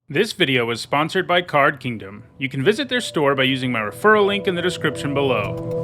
This video is sponsored by Card Kingdom. You can visit their store by using my referral link in the description below.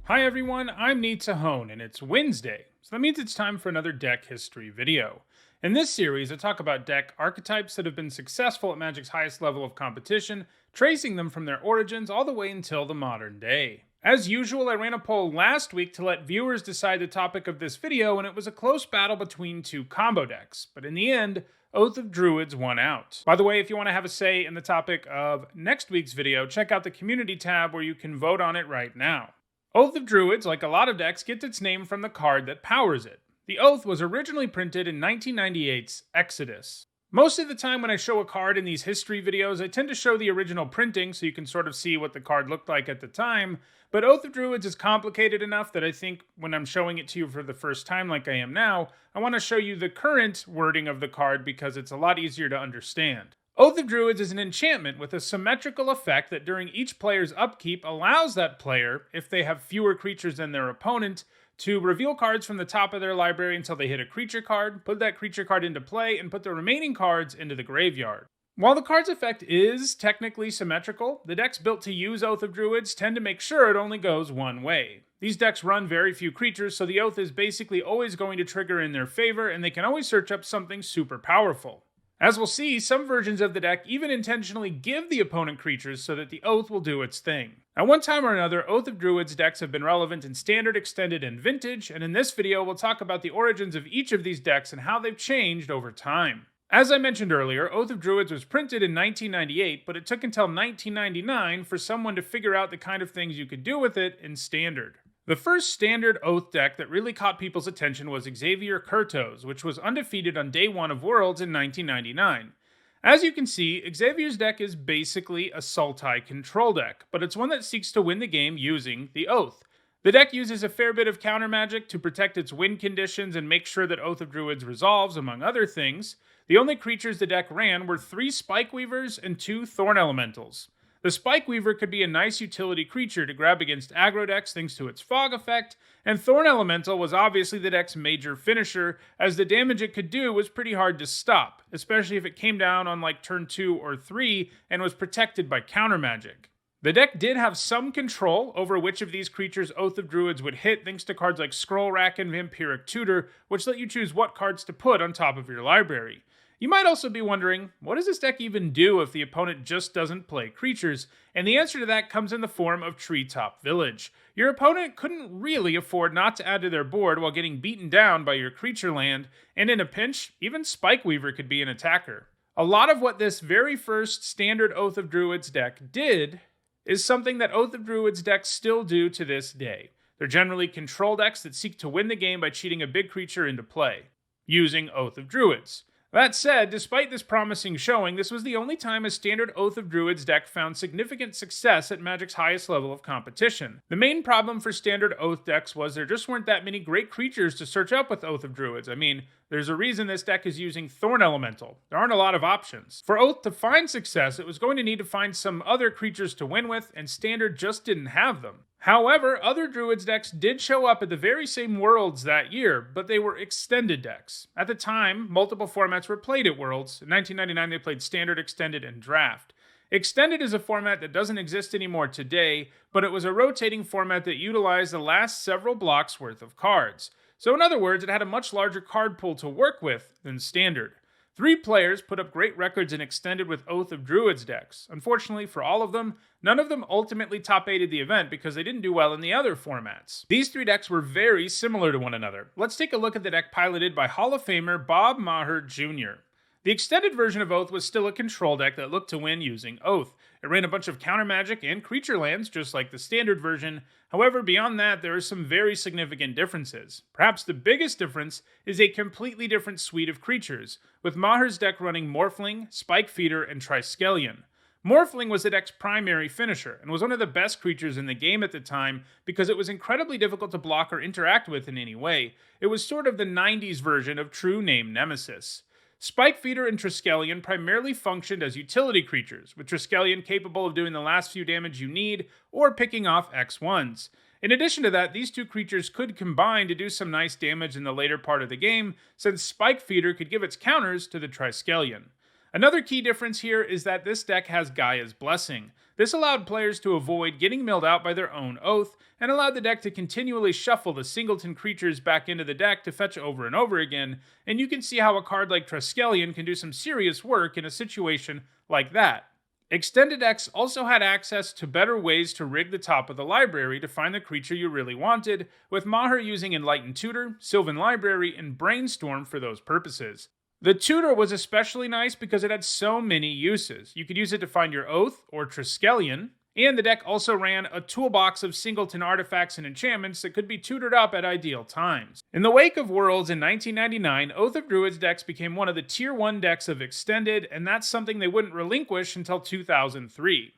Hi everyone, I'm Nitsa and it's Wednesday, so that means it's time for another deck history video. In this series, I talk about deck archetypes that have been successful at Magic's highest level of competition, tracing them from their origins all the way until the modern day. As usual, I ran a poll last week to let viewers decide the topic of this video, and it was a close battle between two combo decks, but in the end, Oath of Druids won out. By the way, if you want to have a say in the topic of next week's video, check out the community tab where you can vote on it right now. Oath of Druids, like a lot of decks, gets its name from the card that powers it. The Oath was originally printed in 1998's Exodus. Most of the time when I show a card in these history videos, I tend to show the original printing so you can sort of see what the card looked like at the time, but Oath of Druids is complicated enough that I think when I'm showing it to you for the first time like I am now, I want to show you the current wording of the card because it's a lot easier to understand. Oath of Druids is an enchantment with a symmetrical effect that during each player's upkeep allows that player, if they have fewer creatures than their opponent, to reveal cards from the top of their library until they hit a creature card, put that creature card into play, and put the remaining cards into the graveyard. While the card's effect is technically symmetrical, the decks built to use Oath of Druids tend to make sure it only goes one way. These decks run very few creatures, so the Oath is basically always going to trigger in their favor, and they can always search up something super powerful. As we'll see, some versions of the deck even intentionally give the opponent creatures so that the Oath will do its thing. At one time or another, Oath of Druids decks have been relevant in Standard, Extended, and Vintage, and in this video we'll talk about the origins of each of these decks and how they've changed over time. As I mentioned earlier, Oath of Druids was printed in 1998, but it took until 1999 for someone to figure out the kind of things you could do with it in Standard. The first Standard Oath deck that really caught people's attention was Xavier Kurtos, which was undefeated on day one of Worlds in 1999. As you can see, Xavier's deck is basically a Sultai control deck, but it's one that seeks to win the game using the Oath. The deck uses a fair bit of counter magic to protect its win conditions and make sure that Oath of Druids resolves, among other things. The only creatures the deck ran were 3 Spikeweavers and 2 Thorn Elementals. The Spikeweaver could be a nice utility creature to grab against aggro decks thanks to its fog effect, and Thorn Elemental was obviously the deck's major finisher, as the damage it could do was pretty hard to stop, especially if it came down on like turn 2 or 3 and was protected by counter magic. The deck did have some control over which of these creatures Oath of Druids would hit thanks to cards like Scroll Rack and Vampiric Tutor, which let you choose what cards to put on top of your library. You might also be wondering, what does this deck even do if the opponent just doesn't play creatures? And the answer to that comes in the form of Treetop Village. Your opponent couldn't really afford not to add to their board while getting beaten down by your creature land, and in a pinch, even Spikeweaver could be an attacker. A lot of what this very first Standard Oath of Druids deck did is something that Oath of Druids decks still do to this day. They're generally control decks that seek to win the game by cheating a big creature into play, using Oath of Druids. That said, despite this promising showing, this was the only time a Standard Oath of Druids deck found significant success at Magic's highest level of competition. The main problem for Standard Oath decks was there just weren't that many great creatures to search up with Oath of Druids. I mean, there's a reason this deck is using Thorn Elemental. There aren't a lot of options. For Oath to find success, it was going to need to find some other creatures to win with, and Standard just didn't have them. However, other Druids decks did show up at the very same Worlds that year, but they were extended decks. At the time, multiple formats were played at Worlds. In 1999, they played Standard, Extended, and Draft. Extended is a format that doesn't exist anymore today, but it was a rotating format that utilized the last several blocks worth of cards. So in other words, it had a much larger card pool to work with than Standard. 3 players put up great records in Extended with Oath of Druids decks. Unfortunately for all of them, none of them ultimately top-8'd the event because they didn't do well in the other formats. These 3 decks were very similar to one another. Let's take a look at the deck piloted by Hall of Famer Bob Maher Jr. The extended version of Oath was still a control deck that looked to win using Oath. It ran a bunch of counter magic and creature lands, just like the standard version. However, beyond that, there are some very significant differences. Perhaps the biggest difference is a completely different suite of creatures, with Maher's deck running Morphling, Spike Feeder, and Triskelion. Morphling was the deck's primary finisher, and was one of the best creatures in the game at the time because it was incredibly difficult to block or interact with in any way. It was sort of the 90s version of True Name Nemesis. Spike Feeder and Triskelion primarily functioned as utility creatures, with Triskelion capable of doing the last few damage you need or picking off X1s. In addition to that, these two creatures could combine to do some nice damage in the later part of the game, since Spike Feeder could give its counters to the Triskelion. Another key difference here is that this deck has Gaia's Blessing. This allowed players to avoid getting milled out by their own Oath, and allowed the deck to continually shuffle the singleton creatures back into the deck to fetch over and over again, and you can see how a card like Triskelion can do some serious work in a situation like that. Extended decks also had access to better ways to rig the top of the library to find the creature you really wanted, with Maher using Enlightened Tutor, Sylvan Library, and Brainstorm for those purposes. The tutor was especially nice because it had so many uses. You could use it to find your Oath or Triskelion, and the deck also ran a toolbox of singleton artifacts and enchantments that could be tutored up at ideal times. In the wake of Worlds in 1999, Oath of Druids decks became one of the Tier 1 decks of Extended, and that's something they wouldn't relinquish until 2003.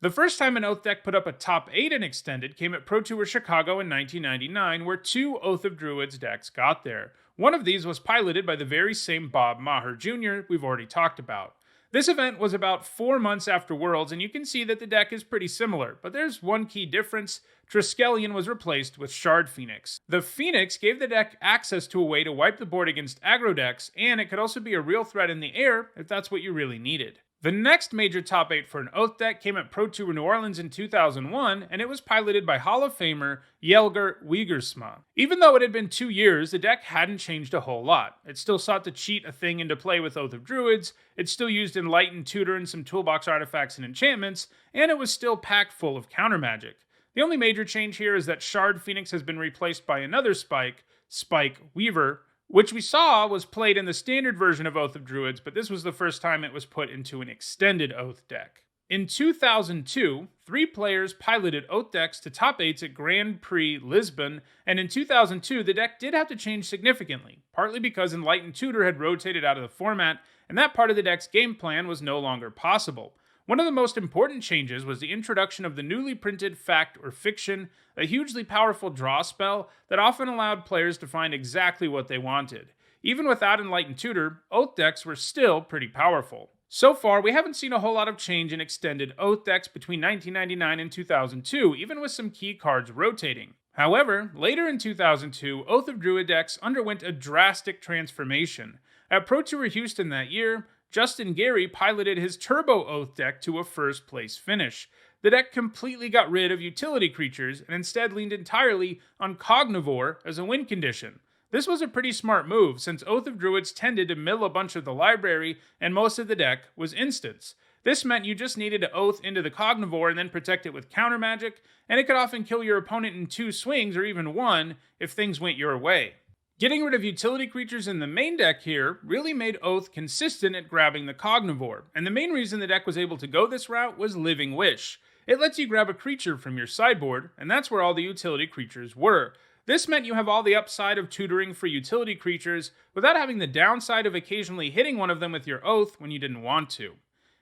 The first time an Oath deck put up a top 8 in Extended came at Pro Tour Chicago in 1999, where 2 Oath of Druids decks got there. One of these was piloted by the very same Bob Maher Jr. we've already talked about. This event was about 4 months after Worlds, and you can see that the deck is pretty similar, but there's one key difference. Triskelion was replaced with Shard Phoenix. The Phoenix gave the deck access to a way to wipe the board against aggro decks, and it could also be a real threat in the air if that's what you really needed. The next major top 8 for an Oath deck came at Pro Tour New Orleans in 2001, and it was piloted by Hall of Famer Jelger Wiegersma. Even though it had been 2 years, the deck hadn't changed a whole lot. It still sought to cheat a thing into play with Oath of Druids, it still used Enlightened Tutor and some toolbox artifacts and enchantments, and it was still packed full of counter magic. The only major change here is that Shard Phoenix has been replaced by another Spike, Spike Weaver, which we saw was played in the standard version of Oath of Druids, but this was the first time it was put into an extended Oath deck. In 2002, 3 players piloted Oath decks to top 8s at Grand Prix Lisbon, and in 2002 the deck did have to change significantly, partly because Enlightened Tutor had rotated out of the format, and that part of the deck's game plan was no longer possible. One of the most important changes was the introduction of the newly printed Fact or Fiction, a hugely powerful draw spell that often allowed players to find exactly what they wanted. Even without Enlightened Tutor, Oath decks were still pretty powerful. So far, we haven't seen a whole lot of change in extended Oath decks between 1999 and 2002, even with some key cards rotating. However, later in 2002, Oath of Druid decks underwent a drastic transformation. At Pro Tour Houston that year, Justin Gary piloted his Turbo Oath deck to a first place finish. The deck completely got rid of utility creatures and instead leaned entirely on Cognivore as a win condition. This was a pretty smart move since Oath of Druids tended to mill a bunch of the library and most of the deck was instants. This meant you just needed to Oath into the Cognivore and then protect it with counter magic, and it could often kill your opponent in 2 swings or even 1 if things went your way. Getting rid of utility creatures in the main deck here really made Oath consistent at grabbing the Cognivore, and the main reason the deck was able to go this route was Living Wish. It lets you grab a creature from your sideboard, and that's where all the utility creatures were. This meant you have all the upside of tutoring for utility creatures without having the downside of occasionally hitting one of them with your Oath when you didn't want to.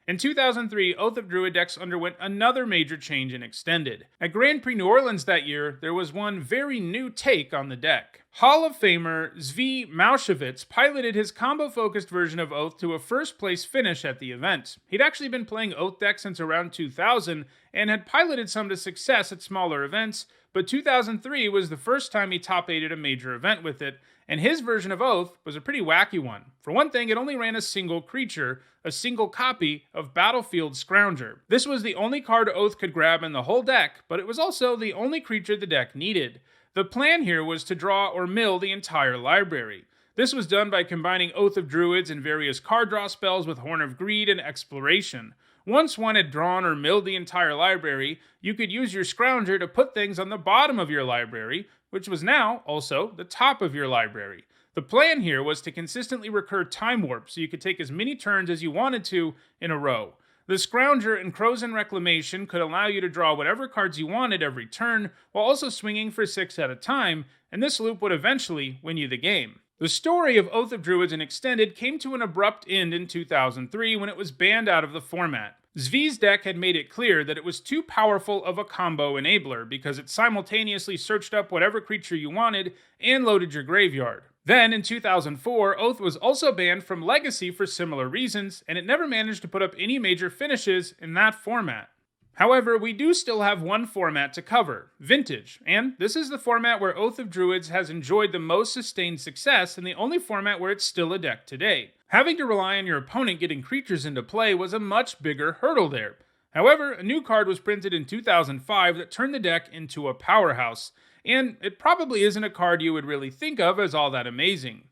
In 2003, Oath of Druid decks underwent another major change in Extended. At Grand Prix New Orleans that year, there was one very new take on the deck. Hall of Famer Zvi Maushevitz piloted his combo-focused version of Oath to a first-place finish at the event. He'd actually been playing Oath decks since around 2000 and had piloted some to success at smaller events, but 2003 was the first time he top-8'd a major event with it, and his version of Oath was a pretty wacky one. For one thing, it only ran a single creature, a single copy of Battlefield Scrounger. This was the only card Oath could grab in the whole deck, but it was also the only creature the deck needed. The plan here was to draw or mill the entire library. This was done by combining Oath of Druids and various card draw spells with Horn of Greed and Exploration. Once one had drawn or milled the entire library, you could use your Scrounger to put things on the bottom of your library, which was now also the top of your library. The plan here was to consistently recur Time Warp so you could take as many turns as you wanted to in a row. The Scrounger and Crows and Reclamation could allow you to draw whatever cards you wanted every turn, while also swinging for 6 at a time, and this loop would eventually win you the game. The story of Oath of Druids and Extended came to an abrupt end in 2003 when it was banned out of the format. Zvi's deck had made it clear that it was too powerful of a combo enabler because it simultaneously searched up whatever creature you wanted and loaded your graveyard. Then, in 2004, Oath was also banned from Legacy for similar reasons, and it never managed to put up any major finishes in that format. However, we do still have one format to cover, Vintage, and this is the format where Oath of Druids has enjoyed the most sustained success and the only format where it's still a deck today. Having to rely on your opponent getting creatures into play was a much bigger hurdle there. However, a new card was printed in 2005 that turned the deck into a powerhouse, and it probably isn't a card you would really think of as all that amazing.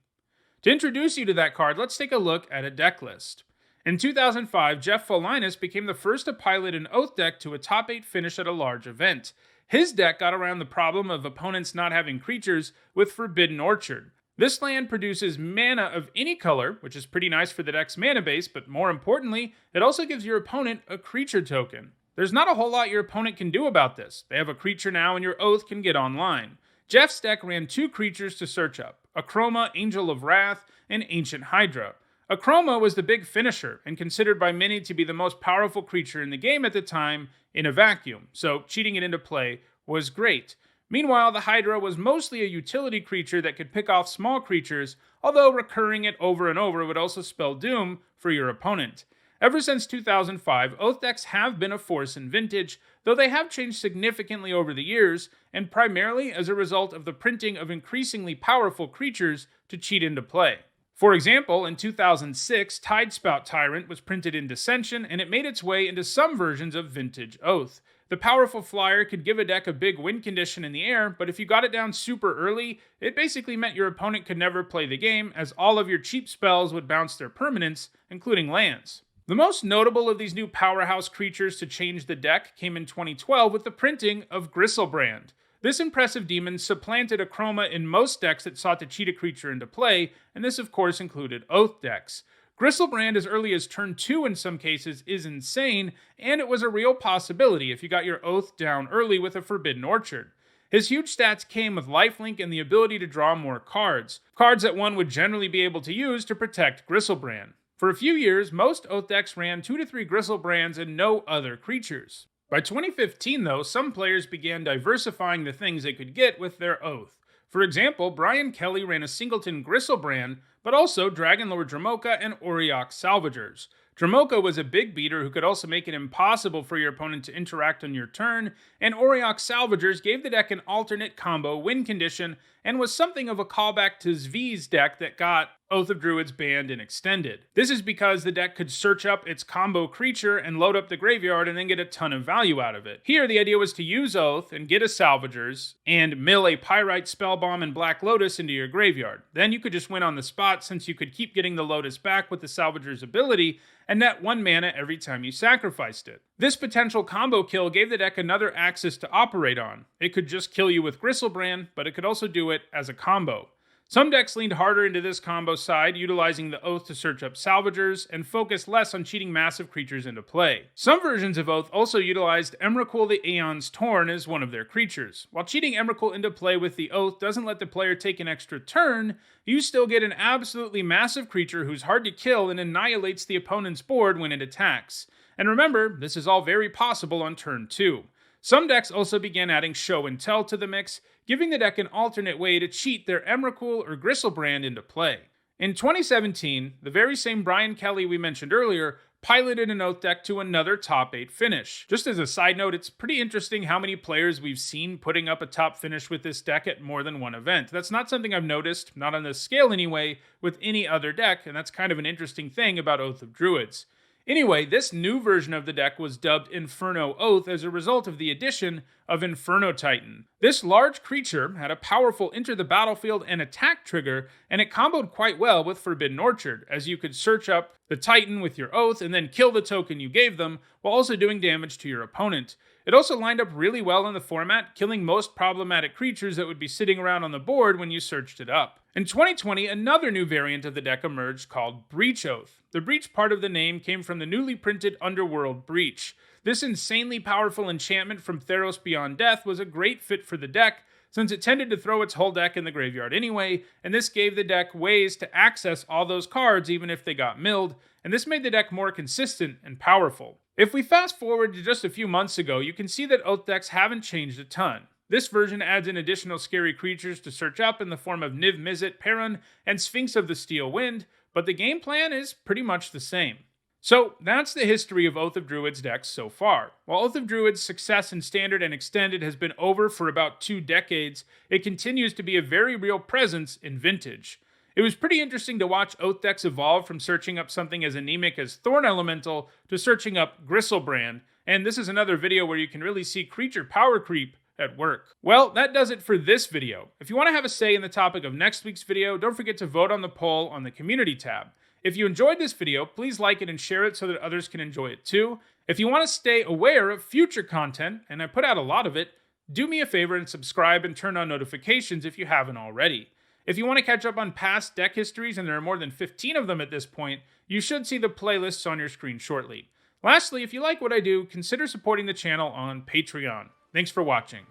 To introduce you to that card, let's take a look at a deck list. In 2005, Jeff Folinas became the first to pilot an Oath deck to a top 8 finish at a large event. His deck got around the problem of opponents not having creatures with Forbidden Orchard. This land produces mana of any color, which is pretty nice for the deck's mana base, but more importantly, it also gives your opponent a creature token. There's not a whole lot your opponent can do about this. They have a creature now and your Oath can get online. Jeff's deck ran 2 creatures to search up, Achroma, Angel of Wrath, and Ancient Hydra. Achroma was the big finisher, and considered by many to be the most powerful creature in the game at the time in a vacuum, so cheating it into play was great. Meanwhile, the Hydra was mostly a utility creature that could pick off small creatures, although recurring it over and over would also spell doom for your opponent. Ever since 2005, Oath decks have been a force in Vintage, though they have changed significantly over the years, and primarily as a result of the printing of increasingly powerful creatures to cheat into play. For example, in 2006, Tidespout Tyrant was printed in Dissension, and it made its way into some versions of Vintage Oath. The powerful flyer could give a deck a big win condition in the air, but if you got it down super early, it basically meant your opponent could never play the game, as all of your cheap spells would bounce their permanents, including lands. The most notable of these new powerhouse creatures to change the deck came in 2012 with the printing of Gristlebrand. This impressive demon supplanted Achroma in most decks that sought to cheat a creature into play, and this of course included Oath decks. Gristlebrand as early as turn 2 in some cases is insane, and it was a real possibility if you got your Oath down early with a Forbidden Orchard. His huge stats came with lifelink and the ability to draw more cards that one would generally be able to use to protect Gristlebrand. For a few years, most Oath decks ran 2 to 3 Gristlebrands and no other creatures. By 2015, though, some players began diversifying the things they could get with their Oath. For example, Brian Kelly ran a singleton Gristlebrand, but also Dragonlord Dramoka and Auriok Salvagers. Dramoka was a big beater who could also make it impossible for your opponent to interact on your turn, and Auriok Salvagers gave the deck an alternate combo win condition and was something of a callback to Zvi's deck that got Oath of Druids banned and extended. This is because the deck could search up its combo creature and load up the graveyard and then get a ton of value out of it. Here, the idea was to use Oath and get a Salvagers and mill a Pyrite, Spellbomb, and Black Lotus into your graveyard. Then you could just win on the spot since you could keep getting the Lotus back with the Salvagers ability and net 1 mana every time you sacrificed it. This potential combo kill gave the deck another axis to operate on. It could just kill you with Gristlebrand, but it could also do it as a combo. Some decks leaned harder into this combo side, utilizing the Oath to search up Salvagers, and focused less on cheating massive creatures into play. Some versions of Oath also utilized Emrakul the Aeon's Torn as one of their creatures. While cheating Emrakul into play with the Oath doesn't let the player take an extra turn, you still get an absolutely massive creature who's hard to kill and annihilates the opponent's board when it attacks. And remember, this is all very possible on turn 2. Some decks also began adding Show and Tell to the mix, giving the deck an alternate way to cheat their Emrakul or Gristlebrand into play. In 2017, the very same Brian Kelly we mentioned earlier piloted an Oath deck to another top 8 finish. Just as a side note, it's pretty interesting how many players we've seen putting up a top finish with this deck at more than one event. That's not something I've noticed, not on this scale anyway, with any other deck, and that's kind of an interesting thing about Oath of Druids. Anyway, this new version of the deck was dubbed Inferno Oath as a result of the addition of Inferno Titan. This large creature had a powerful enter the battlefield and attack trigger, and it comboed quite well with Forbidden Orchard, as you could search up the Titan with your Oath and then kill the token you gave them, while also doing damage to your opponent. It also lined up really well in the format, killing most problematic creatures that would be sitting around on the board when you searched it up. In 2020, another new variant of the deck emerged called Breach Oath. The Breach part of the name came from the newly printed Underworld Breach. This insanely powerful enchantment from Theros Beyond Death was a great fit for the deck, since it tended to throw its whole deck in the graveyard anyway, and this gave the deck ways to access all those cards even if they got milled, and this made the deck more consistent and powerful. If we fast forward to just a few months ago, you can see that Oath decks haven't changed a ton. This version adds in additional scary creatures to search up in the form of Niv Mizzet, Perun, and Sphinx of the Steel Wind, but the game plan is pretty much the same. So that's the history of Oath of Druids decks so far. While Oath of Druids' success in Standard and Extended has been over for about 2 decades, it continues to be a very real presence in Vintage. It was pretty interesting to watch Oath decks evolve from searching up something as anemic as Thorn Elemental to searching up Gristlebrand, and this is another video where you can really see creature power creep at work. Well, that does it for this video. If you want to have a say in the topic of next week's video, don't forget to vote on the poll on the community tab. If you enjoyed this video, please like it and share it so that others can enjoy it too. If you want to stay aware of future content, and I put out a lot of it, do me a favor and subscribe and turn on notifications if you haven't already. If you want to catch up on past deck histories, and there are more than 15 of them at this point, you should see the playlists on your screen shortly. Lastly, if you like what I do, consider supporting the channel on Patreon. Thanks for watching.